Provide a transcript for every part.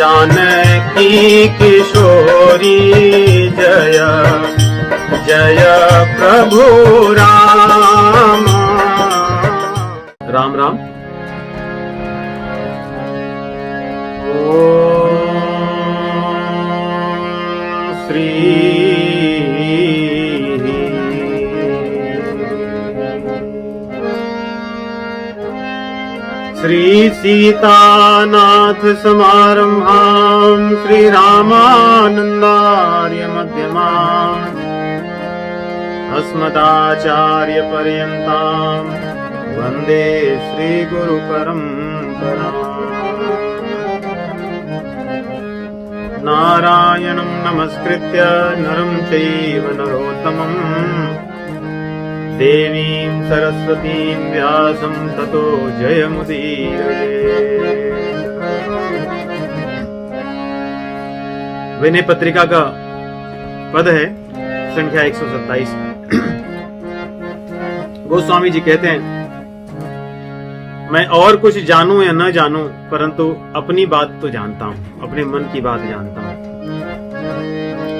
जानकी किशोरी जय जय प्रभु राम। राम राम। श्री श्री सीतानाथ समारंभां श्री रामानंदार्य मध्यमाम् अस्मदाचार्य पर्यन्तां वन्दे श्री गुरु परम्पराम्। नारायणं नमस्कृत्य नरं चैव नरोत्तमं देवीं सरस्वतीं व्यासं ततो जयमुदीरये। विनय पत्रिका का पद है संख्या 127। गोस्वामी जी कहते हैं, मैं और कुछ जानूं या न जानूं परंतु अपनी बात तो जानता हूं, अपने मन की बात जानता हूं।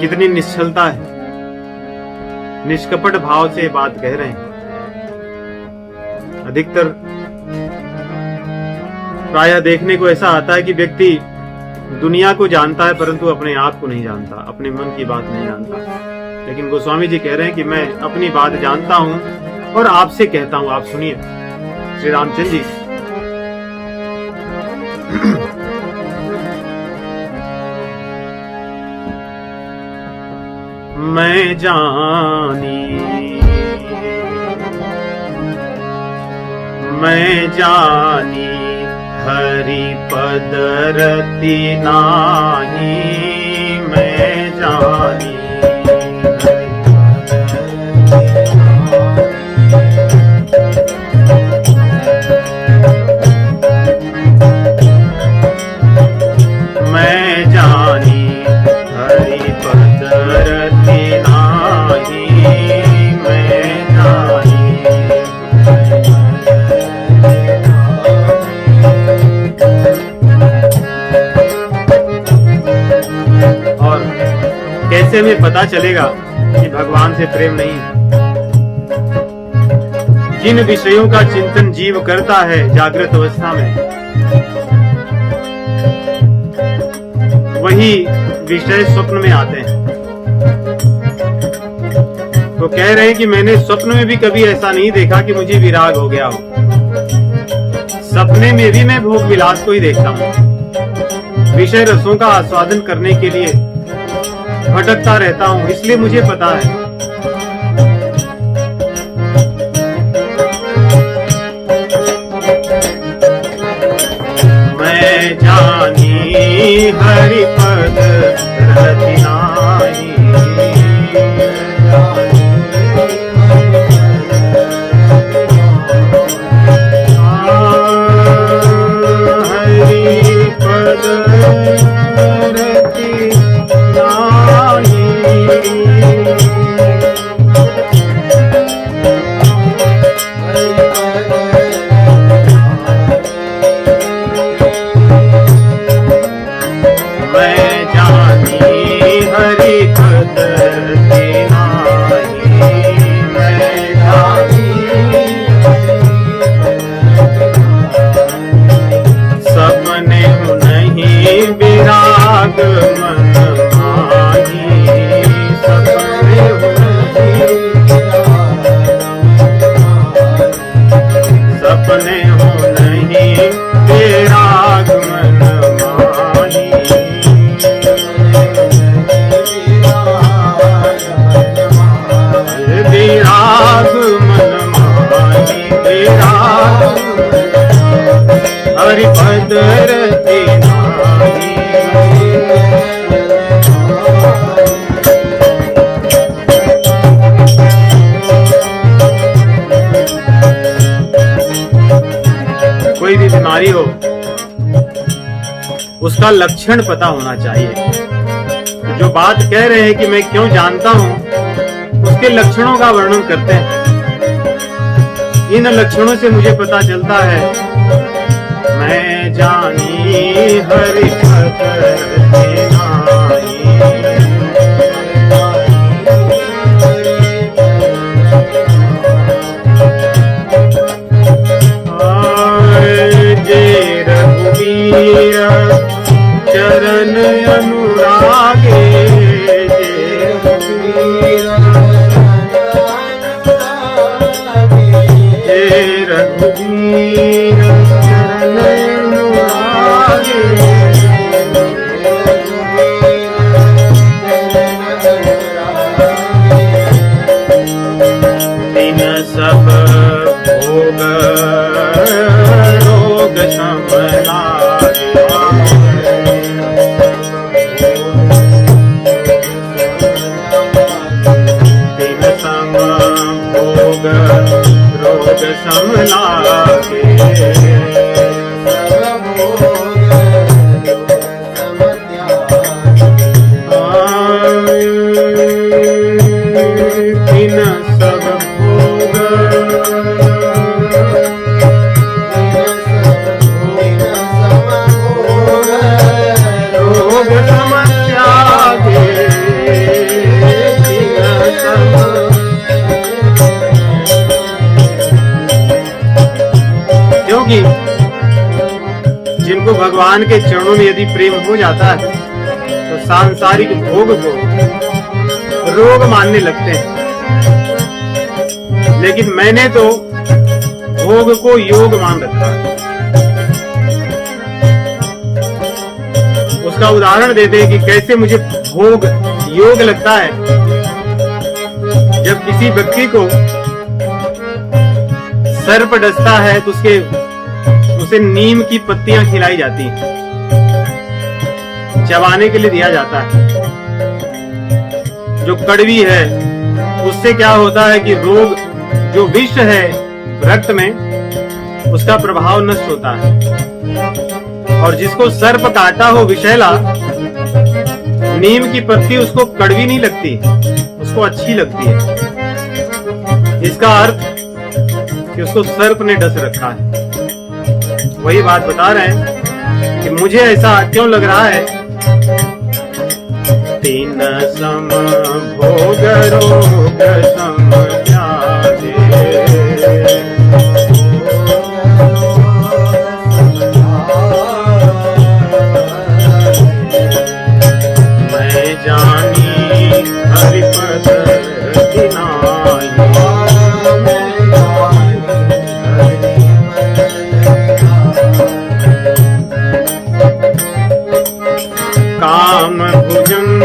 कितनी निश्चलता है, निष्कपट भाव से बात कह रहे हैं। अधिकतर प्रायः देखने को ऐसा आता है कि व्यक्ति दुनिया को जानता है परंतु अपने आप को नहीं जानता, अपने मन की बात नहीं जानता। लेकिन गोस्वामी जी कह रहे हैं कि मैं अपनी बात जानता हूं और आपसे कहता हूं, आप सुनिए। श्री रामचंद्र जी मैं जानी हरि पद रति नाही, मैं जानी कैसे में पता चलेगा कि भगवान से प्रेम नहीं है। जिन विषयों का चिंतन जीव करता है जागृत अवस्था में, वही विषय स्वप्न में आते हैं। तो कह रहे हैं कि मैंने स्वप्न में भी कभी ऐसा नहीं देखा कि मुझे विराग हो गया हो। सपने में भी मैं भोग विलास को ही देखता हूँ। विषय रसों का आस्वादन करने के लिए भटकता रहता हूं, इसलिए मुझे पता है। मैं जानी हरि पद रति नाही, हरि पद रति हरि पद रति नाही। कोई भी बीमारी हो उसका लक्षण पता होना चाहिए। तो जो बात कह रहे हैं कि मैं क्यों जानता हूं, उसके लक्षणों का वर्णन करते हैं। इन लक्षणों से मुझे पता चलता है मैं मैं जानी हरि पद नाई। जय रघुवीर चरण अनुरागे, जय रघुवीर चरण अनुरागे। दिन सब भोग रोग सम लागे, दिन सम भोग रोग सम लागे। दिन सब भोग रोग सम त्यागे, क्योंकि जिनको भगवान के चरणों में यदि प्रेम हो जाता है तो सांसारिक भोग को रोग मानने लगते हैं। लेकिन मैंने तो भोग को योग मान रखा है। उसका उदाहरण देते हैं कि कैसे मुझे भोग योग लगता है। जब किसी व्यक्ति को सर्प डसता है तो उसे नीम की पत्तियां खिलाई जाती हैं, चबाने के लिए दिया जाता है। जो कड़वी है उससे क्या होता है कि रोग, जो विष है रक्त में, उसका प्रभाव नष्ट होता है। और जिसको सर्प काटा हो विषैला, नीम की पत्ती उसको कड़वी नहीं लगती, उसको अच्छी लगती है। इसका अर्थ कि उसको सर्प ने डस रखा है। वही बात बता रहे हैं कि मुझे ऐसा क्यों लग रहा है। तीन सम भोग रोग सम त्यागे, मैं जानी हरि पद नाई। काम भुजंग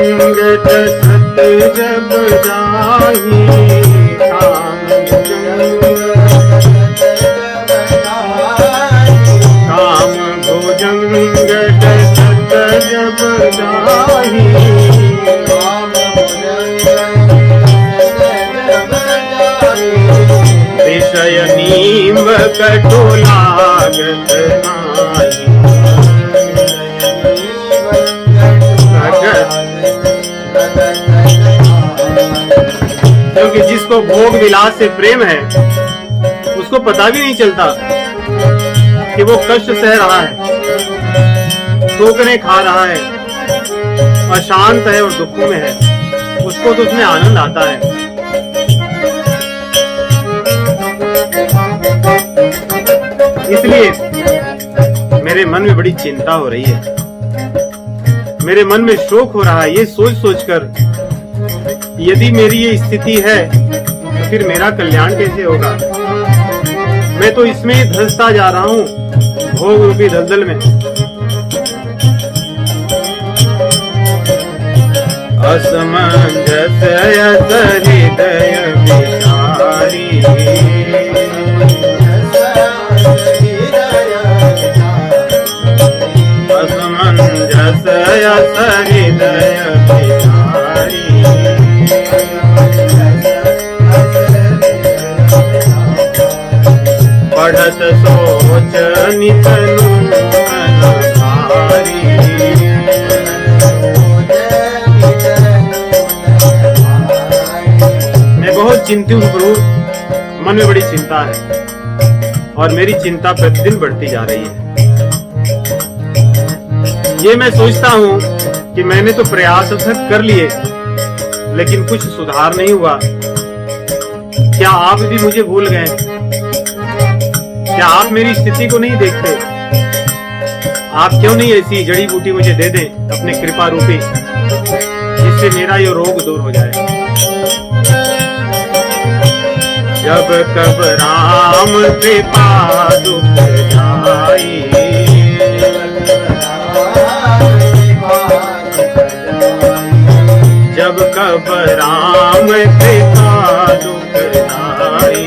सत जब जाही, काम भुजंग सत जब जाही। विषय नीम कटु लागत नाई। क्योंकि जिसको भोग विलास से प्रेम है उसको पता भी नहीं चलता कि वो कष्ट सह रहा है, ठोकरें खा रहा है, अशांत है और दुखों में है। उसको तो उसमें आनंद आता है। इसलिए मेरे मन में बड़ी चिंता हो रही है, मेरे मन में शोक हो रहा है। ये सोच सोचकर यदि मेरी ये स्थिति है तो फिर मेरा कल्याण कैसे होगा। मैं तो इसमें धंसता जा रहा हूँ, भोग रूपी दलदल में। असमंजस हृदय विचारी, असमंजस हृदय विचारी। पढ़त सोच नितनु भारी, मैं बहुत चिंतित हूँ प्रभु, मन में बड़ी चिंता है और मेरी चिंता प्रतिदिन बढ़ती जा रही है। ये मैं सोचता हूँ कि मैंने तो प्रयास अथक कर लिए, लेकिन कुछ सुधार नहीं हुआ। क्या आप भी मुझे भूल गए? क्या आप मेरी स्थिति को नहीं देखते? आप क्यों नहीं ऐसी जड़ी बूटी मुझे दे दें अपने कृपा रूपी, जिससे मेरा ये रोग दूर हो जाए। जब कब राम कृपा दुख जाई, जब कब राम कृपा दुख जाई,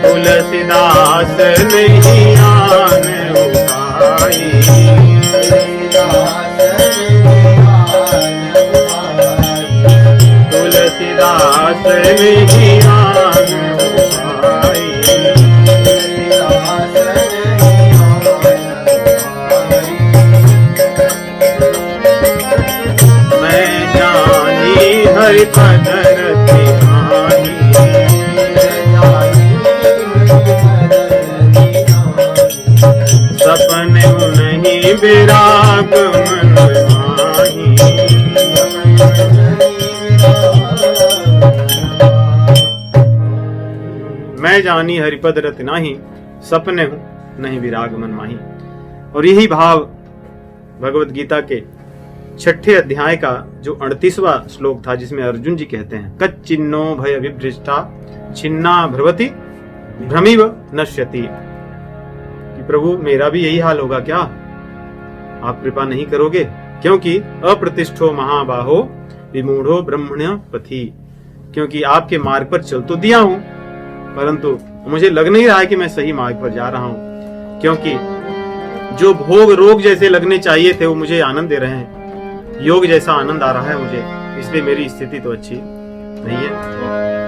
तुलसीदास नहीं आन उपाई, तुलसीदास नहीं आन उपाई। मैं जानी हरि पद रति आनी, सपने नहीं विराग मन माही, मैं जानी हरिपद रति नाही, सपने हूं नहीं विराग मन माही। और यही भाव भगवत गीता के 6ठे अध्याय का जो 38वां श्लोक था, जिसमें अर्जुन जी कहते हैं, कच्चिन्नो भय विभ्रष्टा छिन्ना भ्रवति भ्रमिव नश्यति, कि प्रभु मेरा भी यही हाल होगा क्या? आप कृपा नहीं करोगे? क्योंकि अप्रतिष्ठो महाबाहो विमूढ़ो ब्रह्मण्य पथि, क्योंकि आपके मार्ग पर चल तो दिया हूं, परंतु मुझे लग नहीं रहा है कि मैं सही मार्ग पर जा रहा हूं, क्योंकि जो भोग रोग जैसे लगने चाहिए थे वो मुझे आनंद दे रहे हैं, योग जैसा आनंद आ रहा है मुझे, इसलिए मेरी स्थिति तो अच्छी नहीं है।